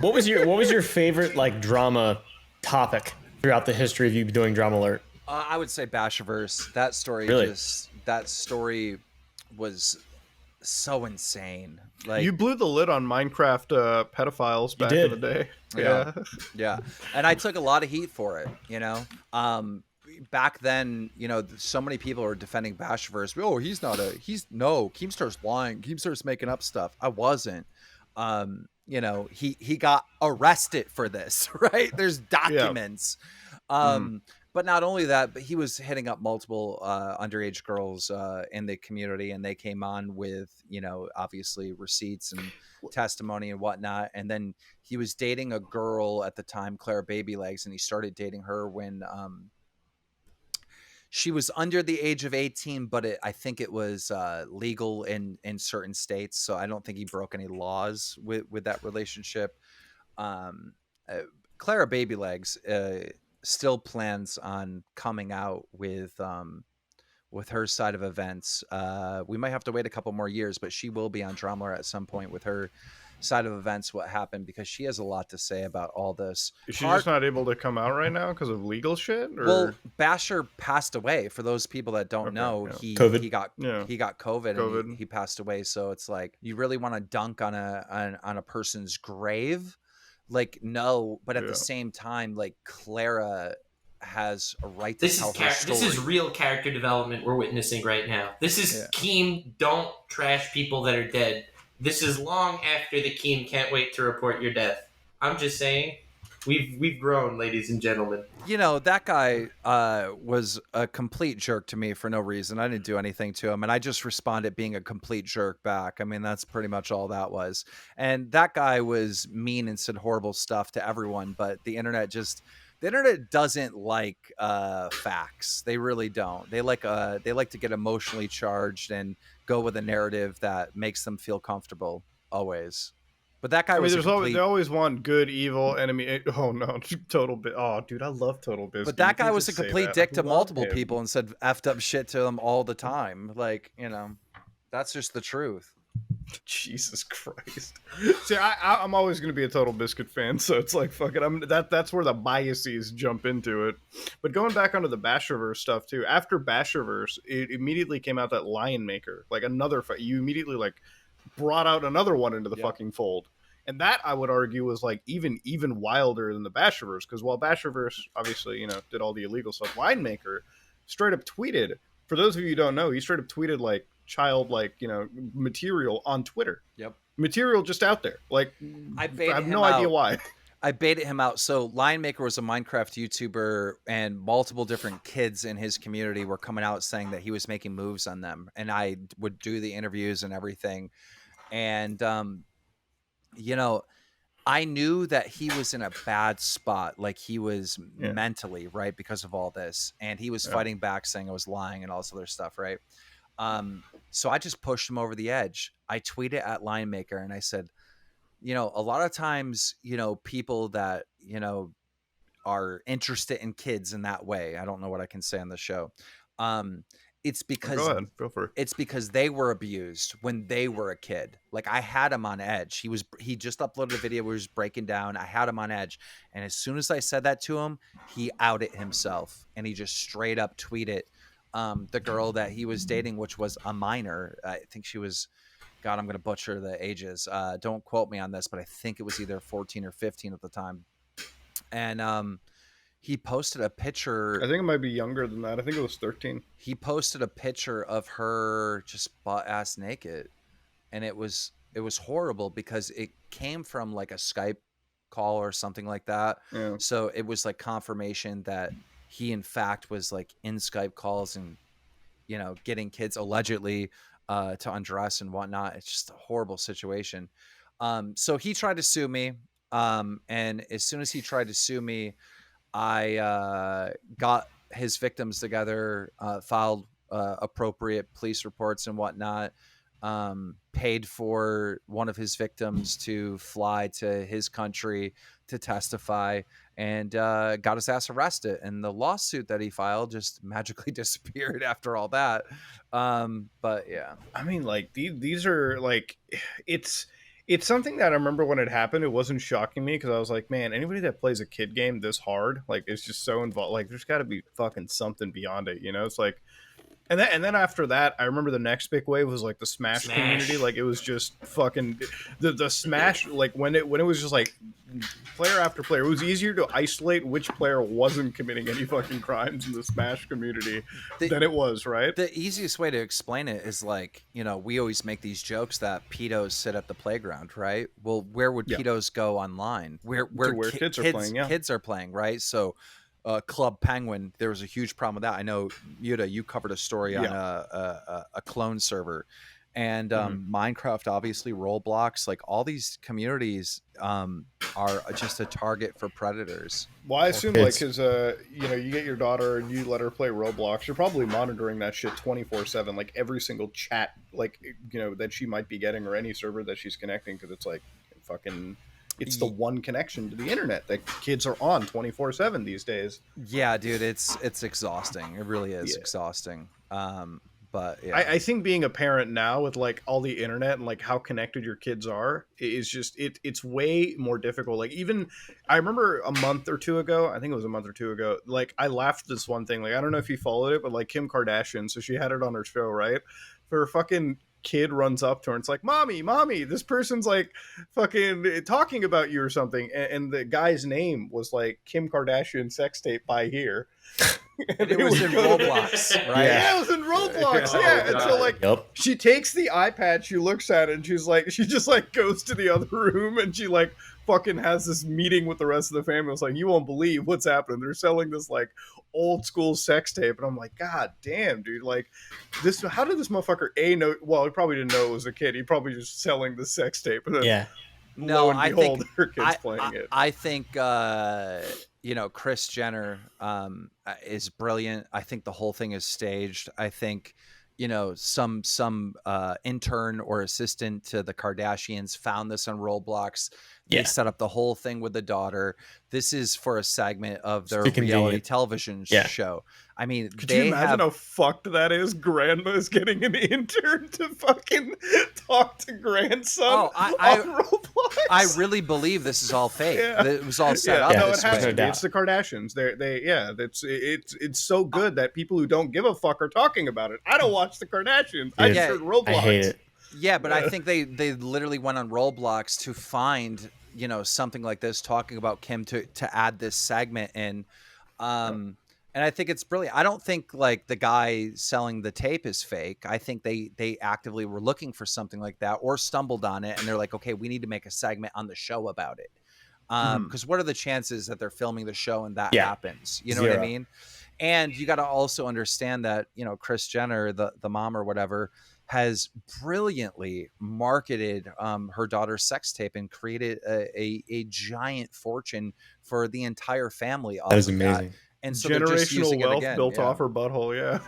What was your favorite like drama topic throughout the history of you doing Drama Alert? I would say Bashiverse. Really? That story was so insane. You Like, blew the lid on Minecraft pedophiles You back in the did. day. yeah, Yeah. yeah, and I took a lot of heat for it. Back then, so many people were defending Bashiverse. Oh, he's not a he's no Keemstar's lying. Keemstar's making up stuff. I wasn't. He got arrested for this, right? There's Yeah. documents. Mhm. But not only that, but he was hitting up multiple underage girls in the community, and they came on with, obviously receipts and testimony and whatnot. And then he was dating a girl at the time, Clara Babylegs, and he started dating her when she was under the age of 18, but I think it was legal in certain states. So I don't think he broke any laws with that relationship. Um, uh, Clara Babylegs still plans on coming out with her side of events. We might have to wait a couple more years, but she will be on Drummer at some point with her side of events, what happened, because she has a lot to say about all this. Is she just not able to come out right now because of legal shit? Well, Or Basher passed away. For those people that don't okay, know, yeah, COVID. he got COVID, and COVID. he passed away. So it's like, you really want to dunk on a person's grave? Like, no, but at the Yeah. same time, like, Clara has a right to This tell is her story. this is real character development we're witnessing right now. This is Yeah. Keem. Don't trash people that are dead. This is long after the Keem can't wait to report your death. I'm just saying, we've grown, ladies and gentlemen. That guy was a complete jerk to me for no reason. I didn't do anything to him, and I just responded being a complete jerk back. I mean, that's pretty much all that was. And that guy was mean and said horrible stuff to everyone, but the internet doesn't like facts. They really don't. They like to get emotionally charged and go with a narrative that makes them feel comfortable always. But that guy I mean, was a there's always they complete always want good, evil, enemy. Oh no, Total Bit. Oh, dude, I love Total Biscuit. But that You guy can't was a just say complete that. dick I to love multiple him. people and said effed up shit to them all the time. Like, that's just the truth. Jesus Christ. See, I'm always going to be a Total Biscuit fan, so it's like, fuck it. That's where the biases jump into it. But going back onto the Basherverse stuff too, after Basherverse, it immediately came out that Lion Maker, like another. You immediately like brought out another one into the Yeah. fucking fold. And that I would argue was like even wilder than the Basherverse, because while Basherverse obviously did all the illegal stuff, Lion Maker straight up tweeted. For those of you who don't know, he straight up tweeted like child material on Twitter. Yep. Material just out there. Like I have no idea why. I baited him out. So Lion Maker was a Minecraft YouTuber, and multiple different kids in his community were coming out saying that he was making moves on them. And I would do the interviews and everything. And, I knew that he was in a bad spot. Like, he was mentally, right, because of all this. And he was fighting back, saying I was lying and all this other stuff, right? So I just pushed him over the edge. I tweeted at Lion Maker and I said, a lot of times, people that, are interested in kids in that way. I don't know what I can say on the show. It's because Go ahead, feel free. it's because they were abused when they were a kid. Like, I had him on edge. He just uploaded a video where he was breaking down. I had him on edge. And as soon as I said that to him, he outed himself and he just straight up tweeted the girl that he was dating, which was a minor. I think she was, God, I'm going to butcher the ages. Don't quote me on this, but I think it was either 14 or 15 at the time. And he posted a picture. I think it might be younger than that. I think it was 13. He posted a picture of her just butt ass naked, and it was horrible because it came from like a Skype call or something like that. Yeah. So it was like confirmation that he in fact was like in Skype calls and getting kids allegedly to undress and whatnot. It's just a horrible situation. So he tried to sue me, and as soon as he tried to sue me, I got his victims together, filed appropriate police reports and whatnot, paid for one of his victims to fly to his country to testify, and got his ass arrested. And the lawsuit that he filed just magically disappeared after all that. But yeah. I mean, like these are like, it's It's something that I remember when it happened. It wasn't shocking me because I was like, man, anybody that plays a kid game this hard, like, it's just so involved. Like, there's got to be fucking something beyond it, you know? It's like, and then after that, I remember the next big wave was like the Smash community. Like, it was just fucking the Smash. Like when it was just like player after player. It was easier to isolate which player wasn't committing any fucking crimes in the Smash community than it was, right? The easiest way to explain it is like, you know, we always make these jokes that pedos sit at the playground, right? Well, where would pedos go online? Where kids are playing, kids are playing, right? So Club Penguin, there was a huge problem with that. I know, Yuta, you covered a story on a clone server. And Minecraft, obviously, Roblox, like all these communities are just a target for predators. Well, I assume like because you know, you get your daughter and you let her play Roblox, you're probably monitoring that shit 24/7, like every single chat, like, you know, that she might be getting or any server that she's connecting, because it's like fucking. It's the one connection to the internet that kids are on 24/7 these days. Yeah, dude, it's exhausting. It really is exhausting. But yeah. I think being a parent now with like all the internet and like how connected your kids are is just it's way more difficult. Like, even I remember a month or two ago, I think it was a month or two ago, like I laughed at this one thing. Like, I don't know if you followed it, but like Kim Kardashian, so she had it on her show, right? For fucking kid runs up to her and it's like, mommy, this person's like fucking talking about you or something, and the guy's name was like Kim Kardashian sex tape by here. And it was in Roblox, right? Yeah, it was in Roblox. Yeah, and so like she takes the iPad, she looks at it, and she's like, she just like goes to the other room and she like fucking has this meeting with the rest of the family. It's like, you won't believe what's happening. They're selling this like old school sex tape, and I'm like, God damn, dude! Like, this. How did this motherfucker know? Well, he probably didn't know it was a kid. He probably just selling the sex tape. And then, no, I think her kid's playing it. I think you know, Kris Jenner is brilliant. I think the whole thing is staged. I think, you know, some intern or assistant to the Kardashians found this on Roblox. They set up the whole thing with the daughter. This is for a segment of their reality television show. I mean, could you imagine how fucked that is? Grandma is getting an intern to fucking talk to grandson on Roblox. I really believe this is all fake. It was all set up. No, it has to be. It's the Kardashians. It's so good that people who don't give a fuck are talking about it. I don't watch the Kardashians. I just heard Roblox. I hate it. Yeah, but I think they literally went on Roblox to find, you know, something like this, talking about Kim to add this segment in. And I think it's brilliant. I don't think like the guy selling the tape is fake. I think they actively were looking for something like that or stumbled on it, and they're like, okay, we need to make a segment on the show about it. Because what are the chances that they're filming the show and that happens? You know what I mean? And you got to also understand that, you know, Kris Jenner, the mom or whatever, has brilliantly marketed her daughter's sex tape and created a giant fortune for the entire family. That is amazing. And so generational they're just using wealth it again. built off her butthole. Yeah.